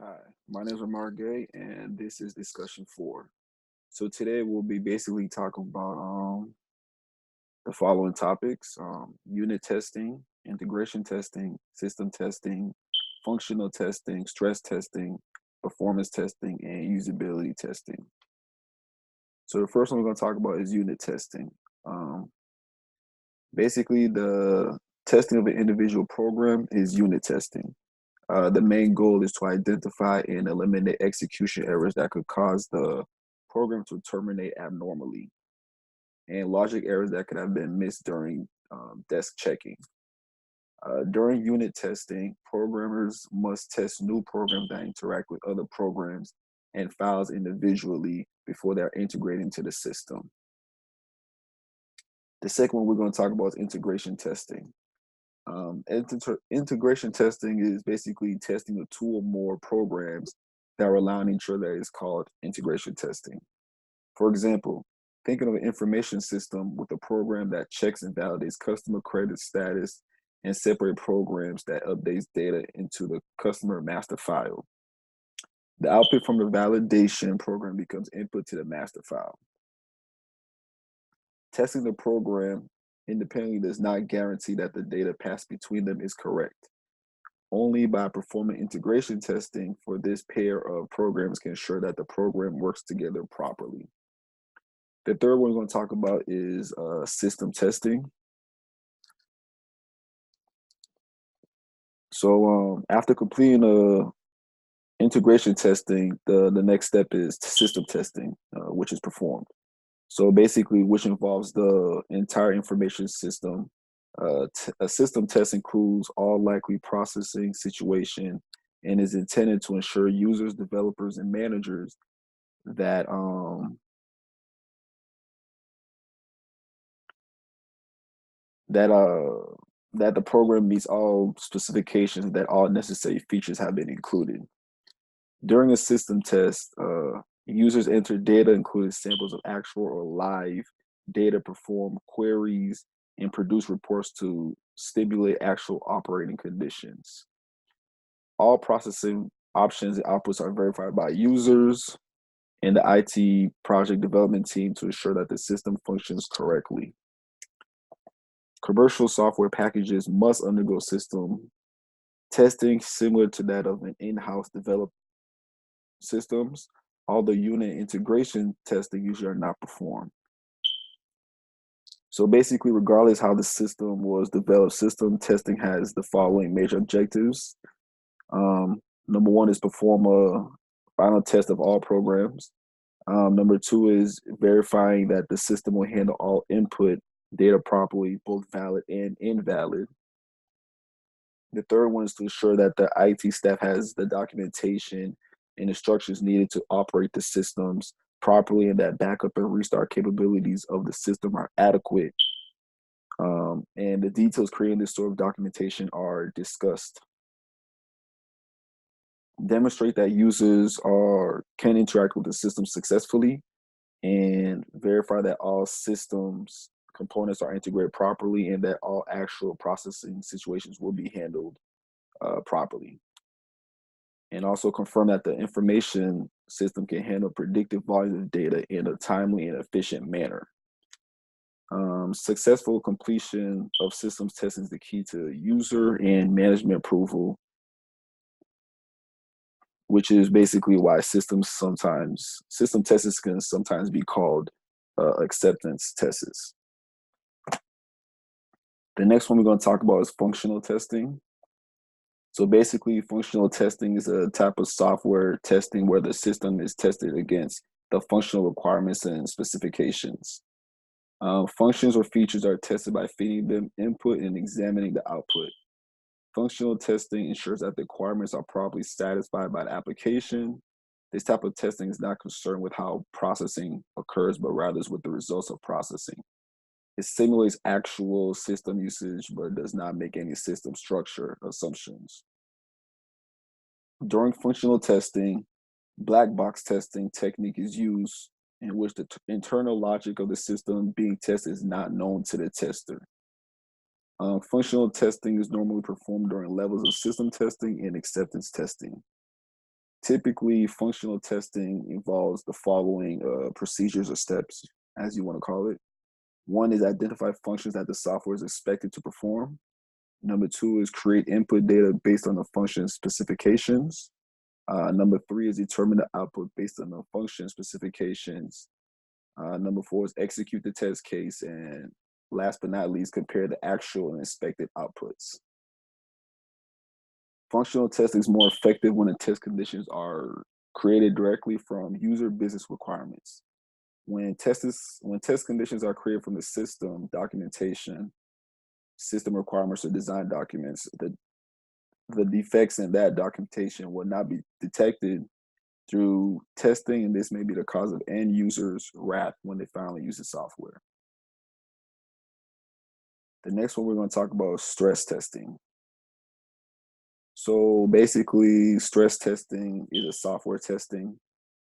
Hi, my name is Amar Gay, and this is discussion four. So today we'll be basically talking about the following topics: unit testing, integration testing, system testing, functional testing, stress testing, performance testing, and usability testing. So the first one we're going to talk about is unit testing. Um, Basically, the testing of an individual program is unit testing. The main goal is to identify and eliminate execution errors that could cause the program to terminate abnormally, and logic errors that could have been missed during desk checking. During unit testing, programmers must test new programs that interact with other programs and files individually before they're integrated into the system. The second one we're going to talk about is integration testing. Integration testing is basically testing of two or more programs that rely on each other. Is called integration testing. For example, thinking of an information system with a program that checks and validates customer credit status and separate programs that updates data into the customer master file. The output from the validation program becomes input to the master file. Testing the program independently does not guarantee that the data passed between them is correct. Only by performing integration testing for this pair of programs can ensure that the program works together properly. The third one we're going to talk about is system testing. So after completing integration testing, the next step is system testing, which is performed. So basically, which involves the entire information system. A system test includes all likely processing situation and is intended to ensure users, developers, and managers that that uh that the program meets all specifications, that all necessary features have been included. During a system test, users enter data including samples of actual or live data, perform queries, and produce reports to stimulate actual operating conditions. All processing options and outputs are verified by users and the IT project development team to ensure that the system functions correctly. Commercial software packages must undergo system testing similar to that of an in-house developed systems, although unit integration testing usually are not performed. So basically, regardless how the system was developed, system testing has the following major objectives. Number one is perform a final test of all programs. Number two is verifying that the system will handle all input data properly, both valid and invalid. The third one is to ensure that the IT staff has the documentation and instructions needed to operate the systems properly and that backup and restart capabilities of the system are adequate. And the details creating this sort of documentation are discussed. Demonstrate that users can interact with the system successfully and verify that all systems components are integrated properly and that all actual processing situations will be handled properly. And also confirm that the information system can handle predictive volumes of data in a timely and efficient manner. Successful completion of systems testing is the key to user and management approval, which is basically why system tests can sometimes be called acceptance tests. The next one we're going to talk about is functional testing. So basically, functional testing is a type of software testing where the system is tested against the functional requirements and specifications. Functions or features are tested by feeding them input and examining the output. Functional testing ensures that the requirements are properly satisfied by the application. This type of testing is not concerned with how processing occurs, but rather is with the results of processing. It simulates actual system usage, but does not make any system structure assumptions. During functional testing, black box testing technique is used in which the internal logic of the system being tested is not known to the tester. Functional testing is normally performed during levels of system testing and acceptance testing. Typically, functional testing involves the following procedures or steps, as you want to call it. One is identify functions that the software is expected to perform. Number two is create input data based on the function specifications. Number three is determine the output based on the function specifications. Number four is execute the test case. And last but not least, compare the actual and expected outputs. Functional testing is more effective when the test conditions are created directly from user business requirements. When test conditions are created from the system documentation, system requirements, or design documents, the defects in that documentation will not be detected through testing, and this may be the cause of end users' wrath when they finally use the software. The next one we're going to talk about is stress testing. So basically, stress testing is a software testing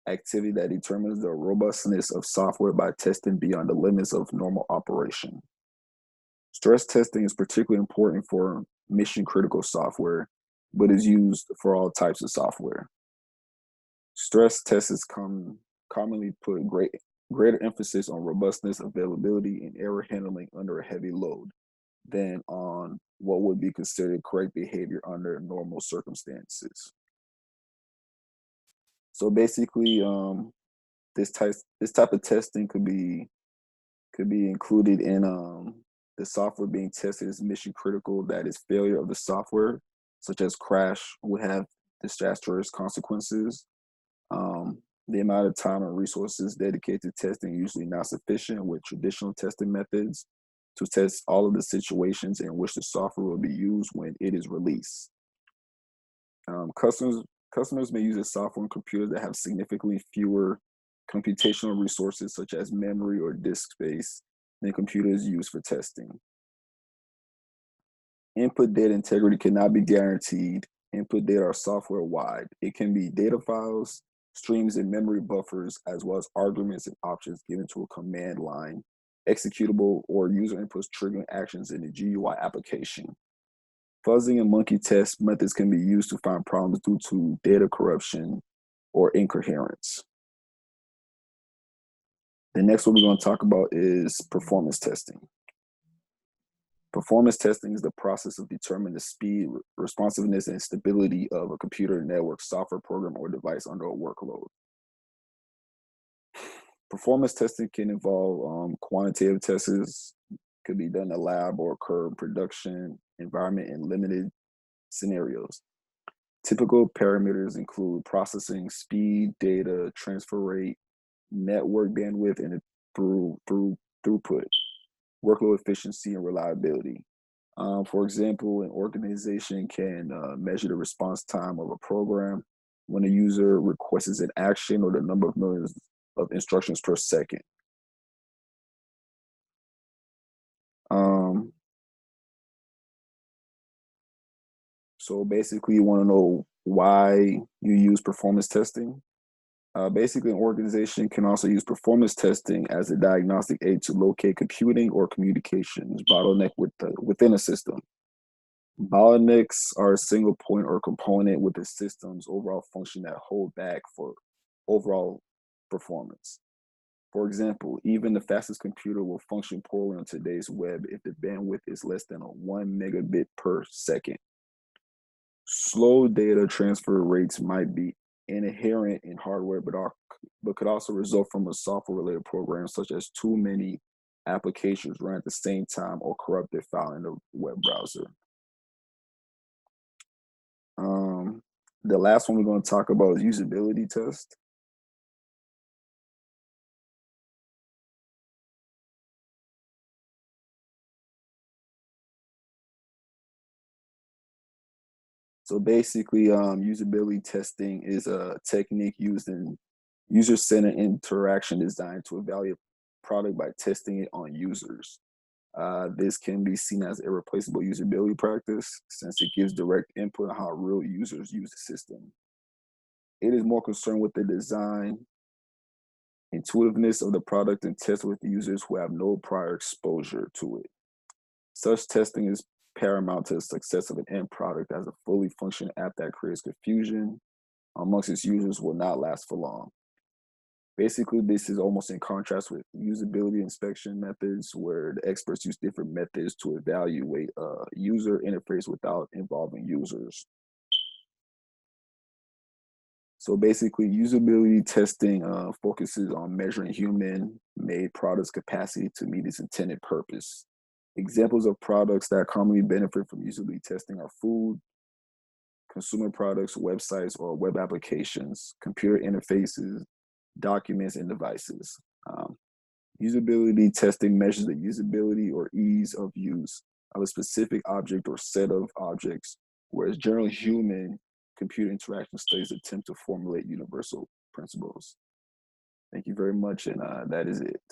activity that determines the robustness of software by testing beyond the limits of normal operation. Stress testing is particularly important for mission critical software, but is used for all types of software. Stress tests commonly put greater emphasis on robustness, availability, and error handling under a heavy load than on what would be considered correct behavior under normal circumstances. So basically, this type of testing could be included in the software being tested is mission critical. That is, failure of the software, such as crash, would have disastrous consequences. The amount of time and resources dedicated to testing usually not sufficient with traditional testing methods to test all of the situations in which the software will be used when it is released. Um, customers customers may use a software on computers that have significantly fewer computational resources, such as memory or disk space, than computers used for testing. Input data integrity cannot be guaranteed. Input data are software wide. It can be data files, streams, and memory buffers, as well as arguments and options given to a command line, executable, or user inputs triggering actions in the GUI application. Fuzzing and monkey test methods can be used to find problems due to data corruption or incoherence. The next one we're going to talk about is performance testing. Performance testing is the process of determining the speed, responsiveness, and stability of a computer network, software program, or device under a workload. Performance testing can involve quantitative tests, could be done in a lab or occur in production environment in limited scenarios. Typical parameters include processing speed, data transfer rate, network bandwidth, and throughput, workload efficiency, and reliability. For example, an organization can measure the response time of a program when a user requests an action or the number of millions of instructions per second. Um, so basically, you want to know why you use performance testing. Basically, an organization can also use performance testing as a diagnostic aid to locate computing or communications bottleneck within a system. Bottlenecks are a single point or component with the system's overall function that hold back for overall performance. For example, even the fastest computer will function poorly on today's web if the bandwidth is less than a 1 megabit per second. Slow data transfer rates might be inherent in hardware, but could also result from a software-related program, such as too many applications run at the same time or corrupted file in the web browser. The last one we're going to talk about is usability test. So basically, usability testing is a technique used in user-centered interaction designed to evaluate product by testing it on users. This can be seen as irreplaceable usability practice since it gives direct input on how real users use the system. It is more concerned with the design, intuitiveness of the product, and test with users who have no prior exposure to it. Such testing is paramount to the success of an end product as a fully functioning app that creates confusion, amongst its users will not last for long. Basically, this is almost in contrast with usability inspection methods, where the experts use different methods to evaluate a user interface without involving users. So basically, usability testing focuses on measuring human-made products' capacity to meet its intended purpose. Examples of products that commonly benefit from usability testing are food, consumer products, websites or web applications, computer interfaces, documents, and devices. Um, Usability testing measures the usability or ease of use of a specific object or set of objects, whereas general human computer interaction studies attempt to formulate universal principles. Thank you very much, and that is it.